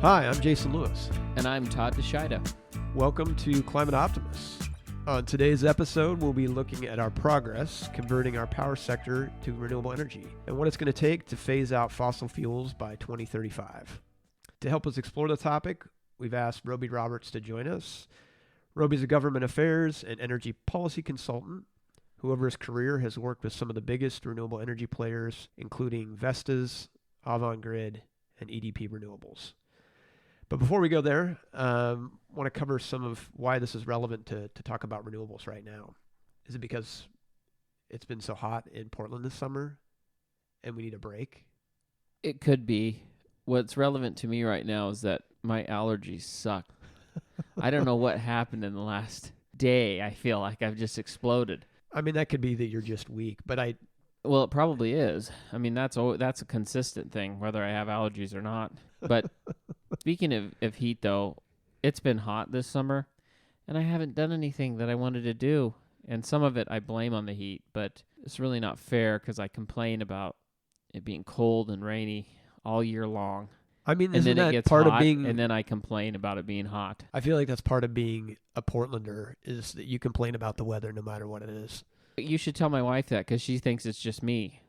Hi, I'm Jason Lewis. And I'm Todd DeShida. Welcome to Climate Optimists. On today's episode, we'll be looking at our progress converting our power sector to renewable energy and what it's going to take to phase out fossil fuels by 2035. To help us explore the topic, we've asked Roby Roberts to join us. Roby's a government affairs and energy policy consultant who over his career has worked with some of the biggest renewable energy players, including Vestas, Avangrid, and EDP Renewables. But before we go there, I want to cover some of why this is relevant to talk about renewables right now. Is it because it's been so hot in Portland this summer and we need a break? It could be. What's relevant to me right now is that my allergies suck. I don't know what happened in the last day. I feel like I've just exploded. I mean, that could be that you're just weak, but Well, it probably is. I mean, that's a consistent thing, whether I have allergies or not. But speaking of heat, though, it's been hot this summer, and I haven't done anything that I wanted to do. And some of it I blame on the heat, but it's really not fair because I complain about it being cold and rainy all year long. I mean, And isn't then it that gets part hot, of being... and then I complain about it being hot. I feel like that's part of being a Portlander, is that you complain about the weather no matter what it is. You should tell my wife that because she thinks it's just me.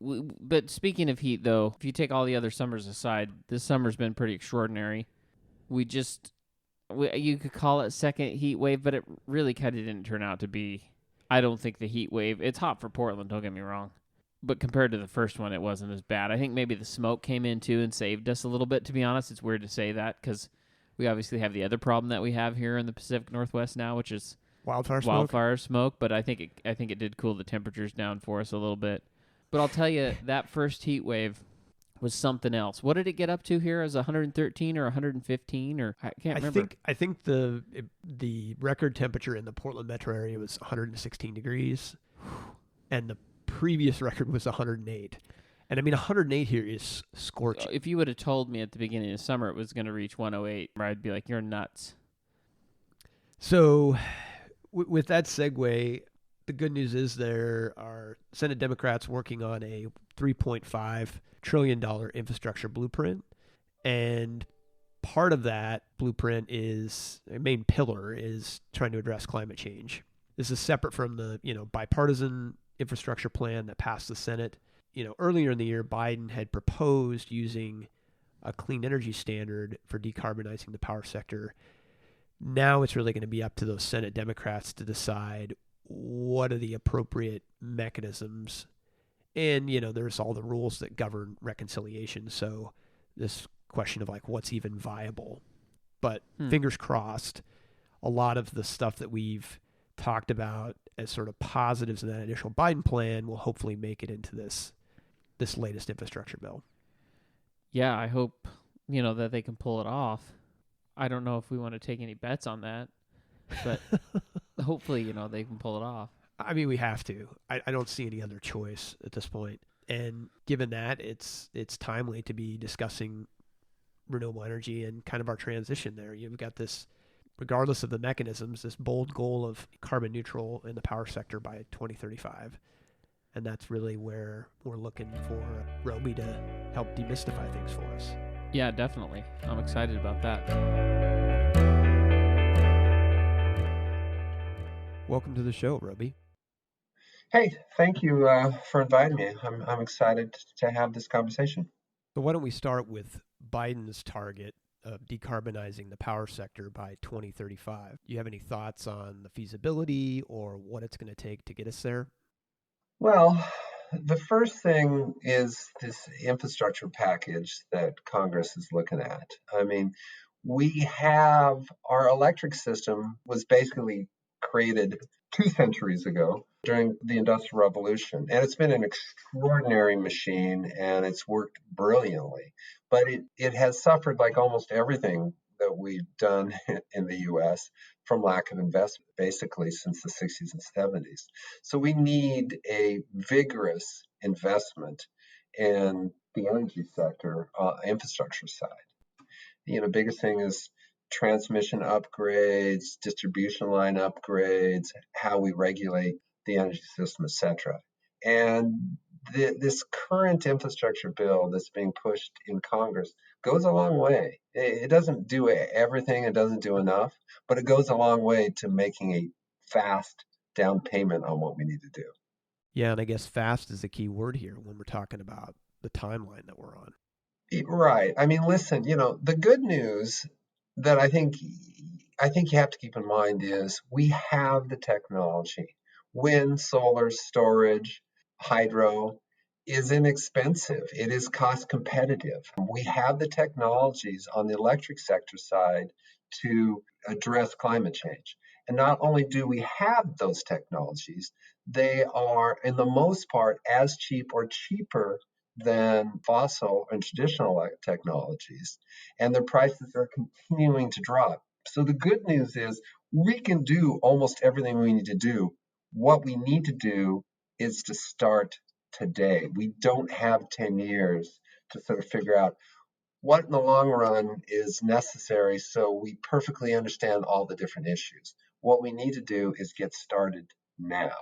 But speaking of heat, though, if you take all the other summers aside, this summer's been pretty extraordinary. You could call it second heat wave, but it really kind of didn't turn out to be. I don't think the heat wave, it's hot for Portland, don't get me wrong. But compared to the first one, it wasn't as bad. I think maybe the smoke came in, too, and saved us a little bit, to be honest. It's weird to say that because we obviously have the other problem that we have here in the Pacific Northwest now, which is wildfire smoke. But I think it did cool the temperatures down for us a little bit. But I'll tell you, that first heat wave was something else. What did it get up to here? As 113 or 115 or I can't remember. I think the record temperature in the Portland metro area was 116 degrees, and the previous record was 108. And I mean, 108 here is scorching. If you would have told me at the beginning of summer it was going to reach 108, I'd be like, you're nuts. So with that segue, the good news is there are Senate Democrats working on a $3.5 trillion infrastructure blueprint. And part of that blueprint is, a main pillar is trying to address climate change. This is separate from the, bipartisan infrastructure plan that passed the Senate. Earlier in the year, Biden had proposed using a clean energy standard for decarbonizing the power sector. Now it's really going to be up to those Senate Democrats to decide what are the appropriate mechanisms. And, there's all the rules that govern reconciliation. So this question of what's even viable. But fingers crossed, a lot of the stuff that we've talked about as sort of positives in that initial Biden plan will hopefully make it into this latest infrastructure bill. Yeah, I hope, that they can pull it off. I don't know if we want to take any bets on that, but hopefully, they can pull it off. I mean, we have to. I don't see any other choice at this point. And given that, it's timely to be discussing renewable energy and kind of our transition there. You've got this, regardless of the mechanisms, this bold goal of carbon neutral in the power sector by 2035. And that's really where we're looking for Roby to help demystify things for us. Yeah, definitely. I'm excited about that. Welcome to the show, Roby. Hey, thank you for inviting me. I'm excited to have this conversation. So why don't we start with Biden's target of decarbonizing the power sector by 2035. Do you have any thoughts on the feasibility or what it's going to take to get us there? Well, the first thing is this infrastructure package that Congress is looking at. I mean, our electric system was basically created 2 centuries ago during the Industrial Revolution. And it's been an extraordinary machine and it's worked brilliantly. But it has suffered, like almost everything that we've done in the US, from lack of investment, basically since the 60s and 70s. So we need a vigorous investment in the energy sector, infrastructure side. Biggest thing is transmission upgrades, distribution line upgrades, how we regulate the energy system, et cetera. And this current infrastructure bill that's being pushed in Congress goes a long way. It doesn't do everything, it doesn't do enough, but it goes a long way to making a fast down payment on what we need to do. Yeah, and I guess fast is the key word here when we're talking about the timeline that we're on. Right. I mean, listen, the good news that I think you have to keep in mind is we have the technology. Wind, solar, storage, hydro is inexpensive. It is cost competitive. We have the technologies on the electric sector side to address climate change. And not only do we have those technologies, they are, in the most part, as cheap or cheaper than fossil and traditional technologies, and their prices are continuing to drop. So the good news is we can do almost everything we need to do. What we need to do is to start today. We don't have 10 years to sort of figure out what in the long run is necessary so we perfectly understand all the different issues. What we need to do is get started now.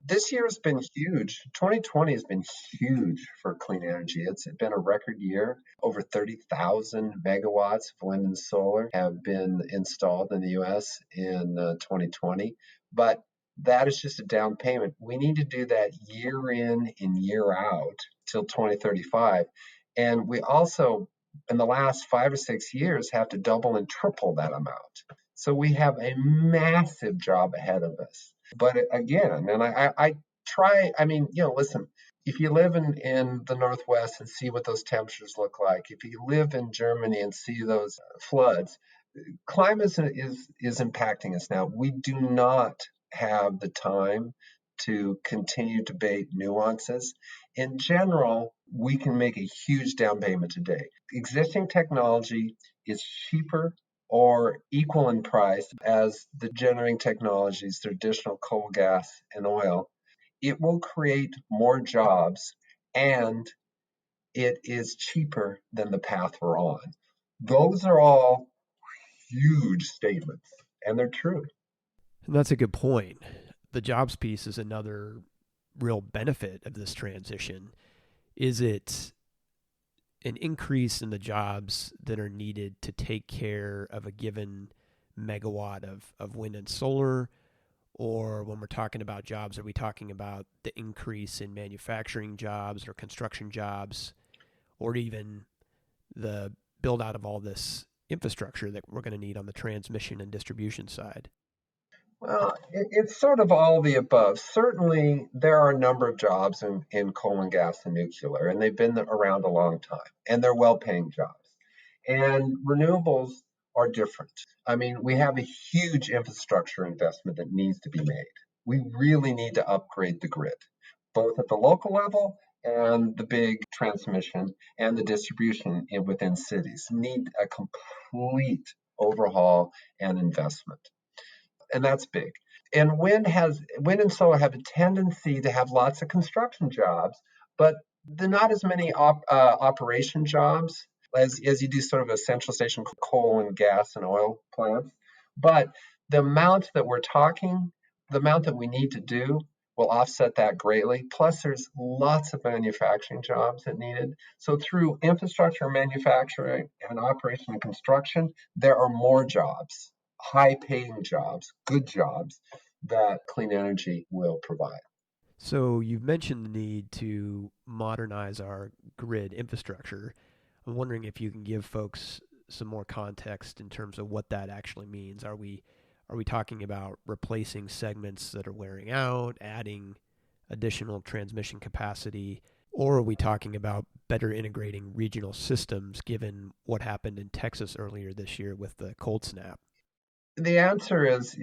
This year has been huge. 2020 has been huge for clean energy. It's been a record year. Over 30,000 megawatts of wind and solar have been installed in the US in 2020. But that is just a down payment. We need to do that year in and year out till 2035. And we also, in the last 5 or 6 years, have to double and triple that amount. So we have a massive job ahead of us. But again, and I try, I mean, listen, if you live in the Northwest and see what those temperatures look like, if you live in Germany and see those floods, climate is impacting us now. We do not have the time to continue to debate nuances. In general, we can make a huge down payment today. Existing technology is cheaper or equal in price as the generating technologies, traditional coal, gas, and oil. It will create more jobs and it is cheaper than the path we're on. Those are all huge statements, and they're true. And that's a good point. The jobs piece is another real benefit of this transition. Is it an increase in the jobs that are needed to take care of a given megawatt of wind and solar? Or when we're talking about jobs, are we talking about the increase in manufacturing jobs or construction jobs, or even the build out of all this infrastructure that we're going to need on the transmission and distribution side? Well, it's sort of all the above. Certainly, there are a number of jobs in coal and gas and nuclear, and they've been around a long time, and they're well paying jobs. And renewables are different. I mean, we have a huge infrastructure investment that needs to be made. We really need to upgrade the grid, both at the local level and the big transmission and the distribution within cities. Need a complete overhaul and investment, and that's big. And wind and solar have a tendency to have lots of construction jobs, but they're not as many operation jobs as you do sort of a central station coal and gas and oil plants. But the amount that we're talking, the amount that we need to do will offset that greatly. Plus, there's lots of manufacturing jobs that needed. So through infrastructure, manufacturing, and operation and construction, there are more jobs, high-paying jobs, good jobs that clean energy will provide. So you've mentioned the need to modernize our grid infrastructure. I'm wondering if you can give folks some more context in terms of what that actually means. Are we talking about replacing segments that are wearing out, adding additional transmission capacity, or are we talking about better integrating regional systems given what happened in Texas earlier this year with the cold snap? The answer is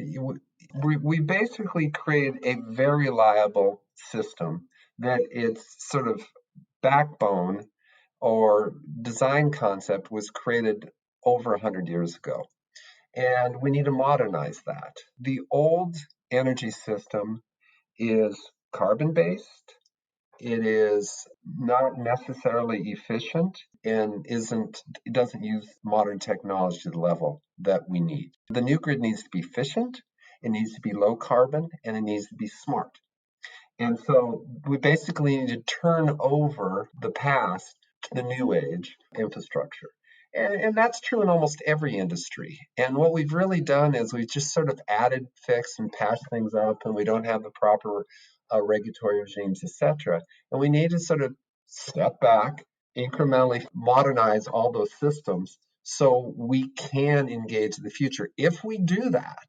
we basically created a very reliable system that its sort of backbone or design concept was created over 100 years ago. And we need to modernize that. The old energy system is carbon based. It is not necessarily efficient and it doesn't use modern technology to the level that we need. The new grid needs to be efficient, it needs to be low carbon, and it needs to be smart. And so we basically need to turn over the past to the new age infrastructure. And that's true in almost every industry. And what we've really done is we've just sort of added, fixed, and patched things up, and we don't have the proper regulatory regimes, etc. And we need to sort of step back, incrementally modernize all those systems so we can engage the future. If we do that,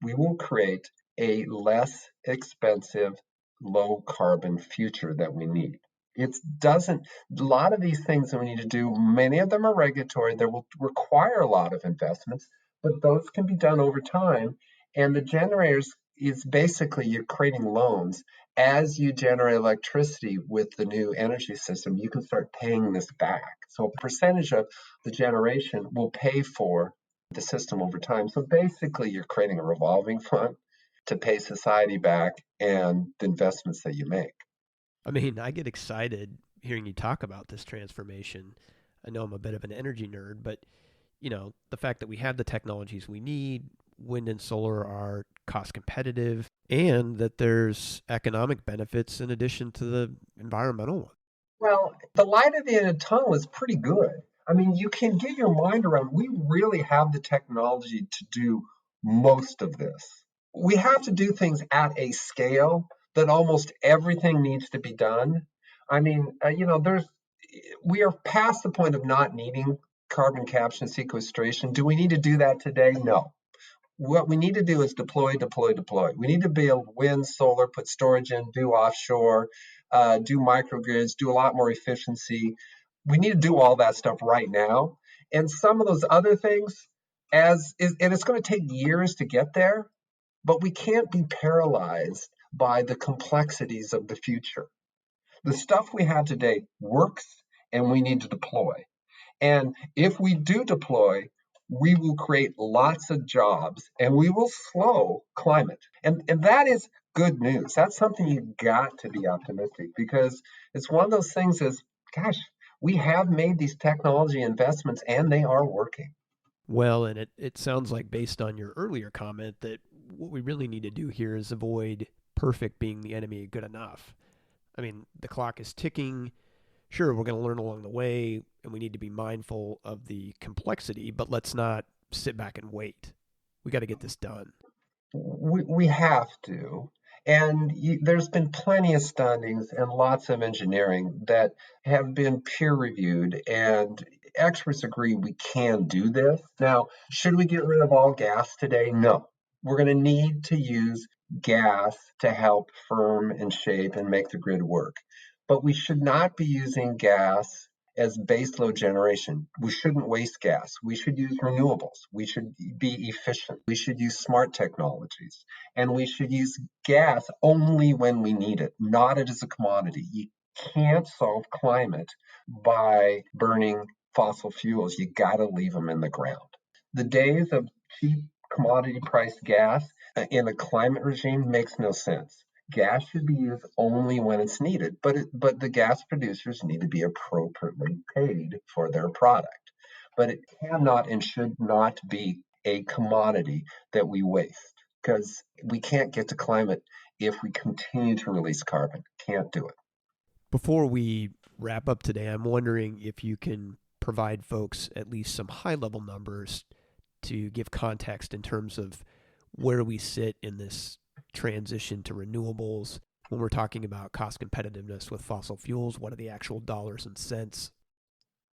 we will create a less expensive, low carbon future that we need. It doesn't, a lot of these things that we need to do, many of them are regulatory, that will require a lot of investments, but those can be done over time. And the generators is basically you're creating loans. As you generate electricity with the new energy system, you can start paying this back. So a percentage of the generation will pay for the system over time. So basically, you're creating a revolving fund to pay society back and the investments that you make. I mean, I get excited hearing you talk about this transformation. I know I'm a bit of an energy nerd, but the fact that we have the technologies we need, wind and solar are cost competitive, and that there's economic benefits in addition to the environmental one. Well, the light at the end of the tunnel is pretty good. I mean, you can get your mind around, we really have the technology to do most of this. We have to do things at a scale that almost everything needs to be done. I mean, we are past the point of not needing carbon capture and sequestration. Do we need to do that today? No. What we need to do is deploy, deploy, deploy. We need to build wind, solar, put storage in, do offshore, do microgrids, do a lot more efficiency. We need to do all that stuff right now. And some of those other things, and it's going to take years to get there, but we can't be paralyzed by the complexities of the future. The stuff we have today works, and we need to deploy. And if we do deploy, we will create lots of jobs and we will slow climate. And that is good news. That's something you got to be optimistic, because it's one of those things is, gosh, we have made these technology investments and they are working. Well, and it sounds like, based on your earlier comment, that what we really need to do here is avoid perfect being the enemy of good enough. I mean, the clock is ticking. Sure, we're going to learn along the way, and we need to be mindful of the complexity, but let's not sit back and wait. We got to get this done. We have to. And there's been plenty of studies and lots of engineering that have been peer reviewed, and experts agree we can do this. Now, should we get rid of all gas today? No. We're going to need to use gas to help firm and shape and make the grid work. But we should not be using gas as baseload generation. We shouldn't waste gas. We should use renewables. We should be efficient. We should use smart technologies. And we should use gas only when we need it, not it as a commodity. You can't solve climate by burning fossil fuels. You got to leave them in the ground. The days of cheap commodity priced gas in a climate regime makes no sense. Gas should be used only when it's needed, but the gas producers need to be appropriately paid for their product. But it cannot and should not be a commodity that we waste, because we can't get to climate if we continue to release carbon. Can't do it. Before we wrap up today, I'm wondering if you can provide folks at least some high level numbers to give context in terms of where we sit in this transition to renewables. When we're talking about cost competitiveness with fossil fuels, what are the actual dollars and cents?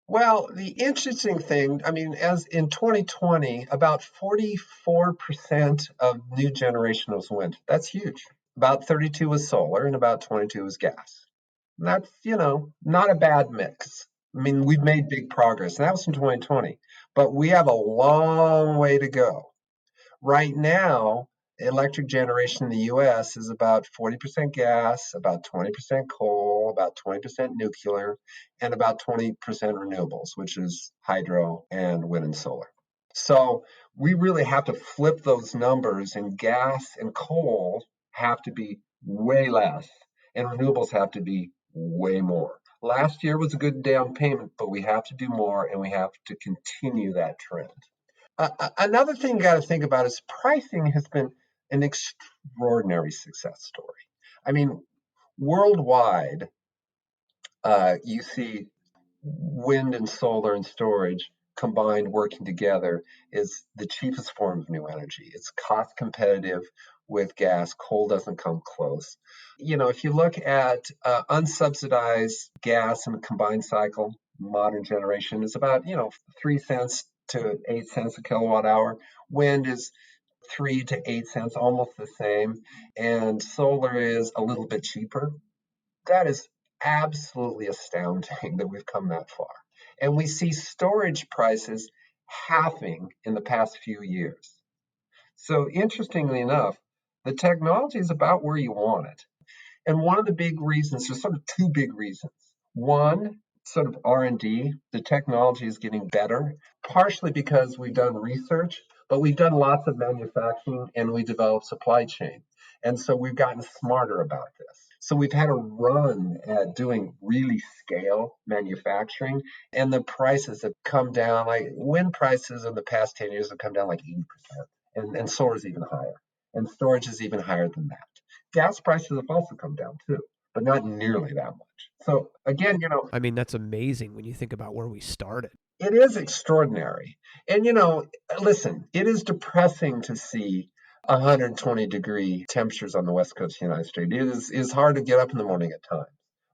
Well, the interesting thing, I mean, as in 2020, about 44% of new generation was wind. That's huge. About 32 was solar and about 22 was gas. And that's, not a bad mix. I mean, we've made big progress, and that was in 2020, but we have a long way to go. Right now, electric generation in the US is about 40% gas, about 20% coal, about 20% nuclear, and about 20% renewables, which is hydro and wind and solar. So we really have to flip those numbers, and gas and coal have to be way less, and renewables have to be way more. Last year was a good down payment, but we have to do more, and we have to continue that trend. Another thing you got to think about is pricing has been an extraordinary success story. I mean, Worldwide, you see wind and solar and storage combined working together is the cheapest form of new energy. It's cost competitive with gas. Coal doesn't come close. If you look at unsubsidized gas in a combined cycle, modern generation is about, 3 cents to 8 cents a kilowatt hour. Wind is 3 to 8 cents, almost the same. And solar is a little bit cheaper. That is absolutely astounding that we've come that far. And we see storage prices halving in the past few years. So, interestingly enough, the technology is about where you want it. And one of the big reasons, there's sort of two big reasons. One, sort of R&D, the technology is getting better, partially because we've done research, but we've done lots of manufacturing and we developed supply chain. And so we've gotten smarter about this. So we've had a run at doing really scale manufacturing, and the prices have come down. Like wind prices in the past 10 years have come down like 80%, and solar is even higher, and storage is even higher than that. Gas prices have also come down too, but not nearly that much. So again, I mean, that's amazing when you think about where we started. it is extraordinary. And listen, it is depressing to see 120-degree temperatures on the west coast of the United States. It is hard to get up in the morning at times.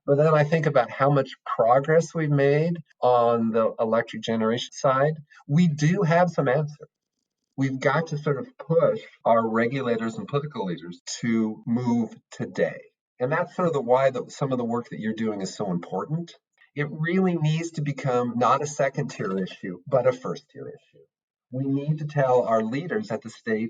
But then I think about how much progress we've made on the electric generation side. We do have some answers. We've got to sort of push our regulators and political leaders to move today. And that's sort of why some of the work that you're doing is so important. It really needs to become not a second tier issue, but a first tier issue. We need to tell our leaders at the state,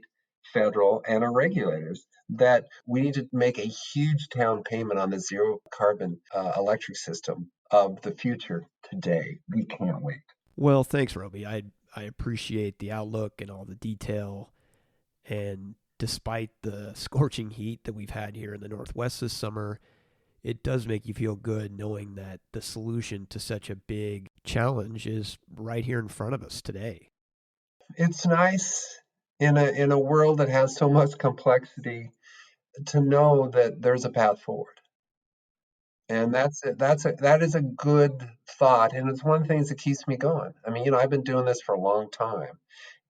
federal, and our regulators that we need to make a huge down payment on the zero carbon electric system of the future today. We can't wait. Well, thanks, Roby. I appreciate the outlook and all the detail. And despite the scorching heat that we've had here in the Northwest this summer, it does make you feel good knowing that the solution to such a big challenge is right here in front of us today. It's nice in a world that has so much complexity to know that there's a path forward. And that is a good thought, and it's one of the things that keeps me going. I mean, I've been doing this for a long time,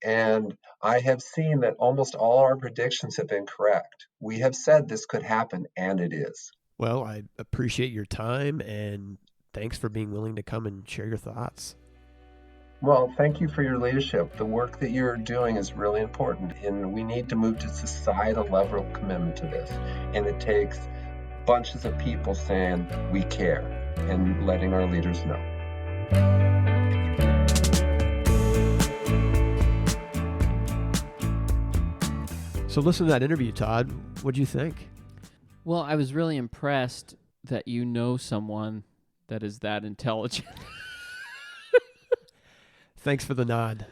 and I have seen that almost all our predictions have been correct. We have said this could happen, and it is. Well, I appreciate your time, and thanks for being willing to come and share your thoughts. Well, thank you for your leadership. The work that you're doing is really important, and we need to move to societal level commitment to this. And it takes bunches of people saying we care and letting our leaders know. So listen to that interview, Todd. What'd you think? Well, I was really impressed that you know someone that is that intelligent. Thanks for the nod.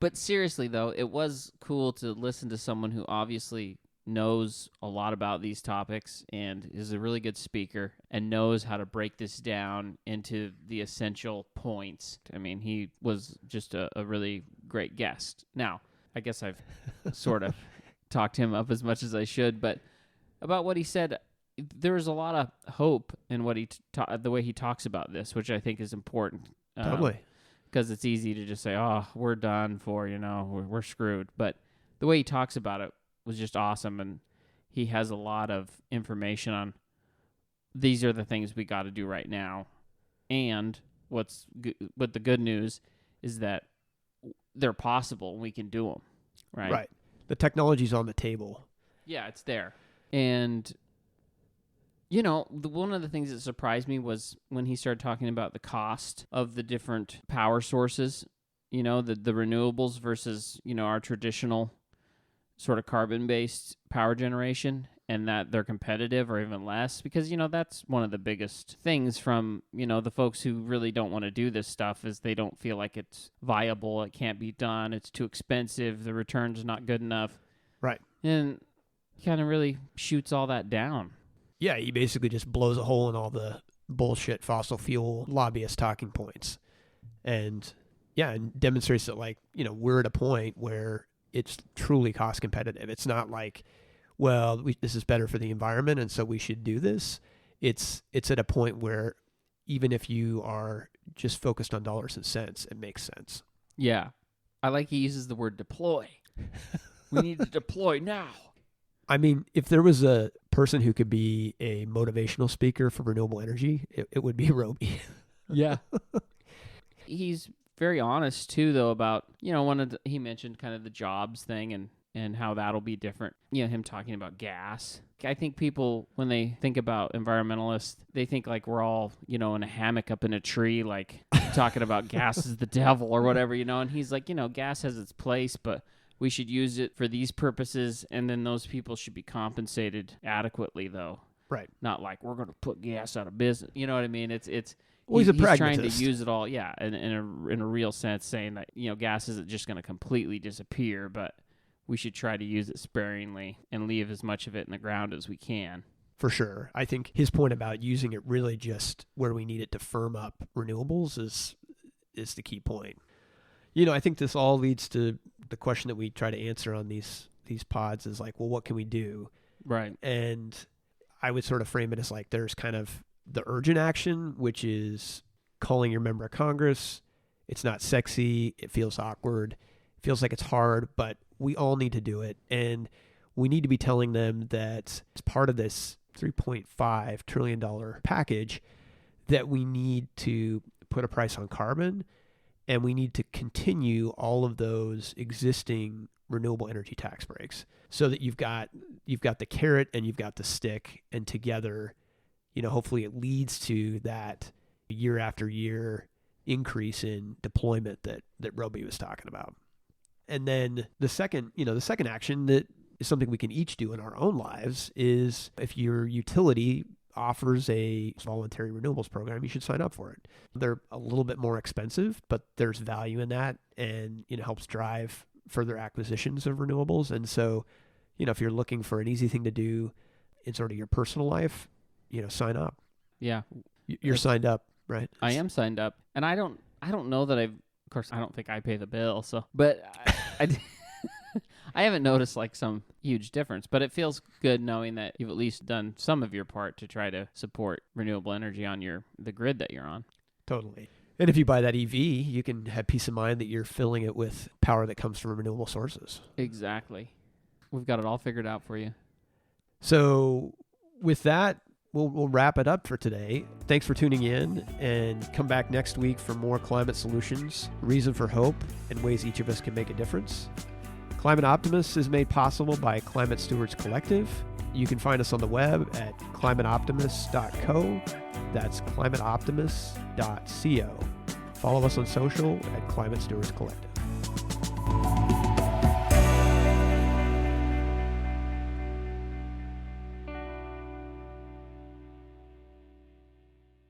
But seriously, though, it was cool to listen to someone who obviously knows a lot about these topics and is a really good speaker and knows how to break this down into the essential points. I mean, he was just a really great guest. Now, I guess I've sort of talked him up as much as I should, but about what he said, there was a lot of hope in what the way he talks about this, which I think is important. Totally. Because it's easy to just say, oh, we're done for, we're screwed. But the way he talks about it was just awesome, and he has a lot of information on these are the things we got to do right now. And what the good news is that they're possible and we can do them, right? Right. The technology's on the table. Yeah, it's there. And one of the things that surprised me was when he started talking about the cost of the different power sources, the renewables versus, our traditional sort of carbon-based power generation, and that they're competitive or even less, because, that's one of the biggest things from, the folks who really don't want to do this stuff is they don't feel like it's viable, it can't be done, it's too expensive, the return's not good enough. Right. And he kind of really shoots all that down. Yeah, he basically just blows a hole in all the bullshit fossil fuel lobbyist talking points. And demonstrates that, we're at a point where it's truly cost competitive. It's not like well, this is better for the environment, and so we should do this. It's at a point where even if you are just focused on dollars and cents, it makes sense. Yeah. I like he uses the word deploy. We need to deploy now. I mean, if there was a person who could be a motivational speaker for renewable energy, it would be Roby. Yeah. He's very honest too, though, about, he mentioned kind of the jobs thing and how that'll be different. Him talking about gas. I think people, when they think about environmentalists, they think like we're all, in a hammock up in a tree, like talking about gas is the devil or whatever, and he's like, gas has its place, but we should use it for these purposes, and then those people should be compensated adequately, though. Right. Not like we're going to put gas out of business. You know what I mean? He's a pragmatist. Trying to use it all, yeah, in a real sense, saying that gas isn't just going to completely disappear, but we should try to use it sparingly and leave as much of it in the ground as we can. For sure. I think his point about using it really just where we need it to firm up renewables is the key point. I think this all leads to the question that we try to answer on these pods is like, well, what can we do? Right. And I would sort of frame it as like there's kind of the urgent action, which is calling your member of Congress. It's not sexy. It feels awkward. It feels like it's hard, but we all need to do it. And we need to be telling them that as part of this $3.5 trillion package that we need to put a price on carbon, and we need to continue all of those existing renewable energy tax breaks so that you've got the carrot and you've got the stick, and together, hopefully it leads to that year after year increase in deployment that Roby was talking about. And then the second action that is something we can each do in our own lives is if your utility offers a voluntary renewables program, you should sign up for it. They're a little bit more expensive, but there's value in that, and helps drive further acquisitions of renewables. And so, if you're looking for an easy thing to do in sort of your personal life, sign up. Yeah. You're signed up, right? I am signed up. And I don't know that of course, I don't think I pay the bill, but I haven't noticed like some huge difference, but it feels good knowing that you've at least done some of your part to try to support renewable energy on the grid that you're on. Totally. And if you buy that EV, you can have peace of mind that you're filling it with power that comes from renewable sources. Exactly. We've got it all figured out for you. So with that, we'll wrap it up for today. Thanks for tuning in, and come back next week for more climate solutions, reason for hope, and ways each of us can make a difference. Climate Optimists is made possible by Climate Stewards Collective. You can find us on the web at climateoptimists.co. That's climateoptimists.co. Follow us on social at Climate Stewards Collective.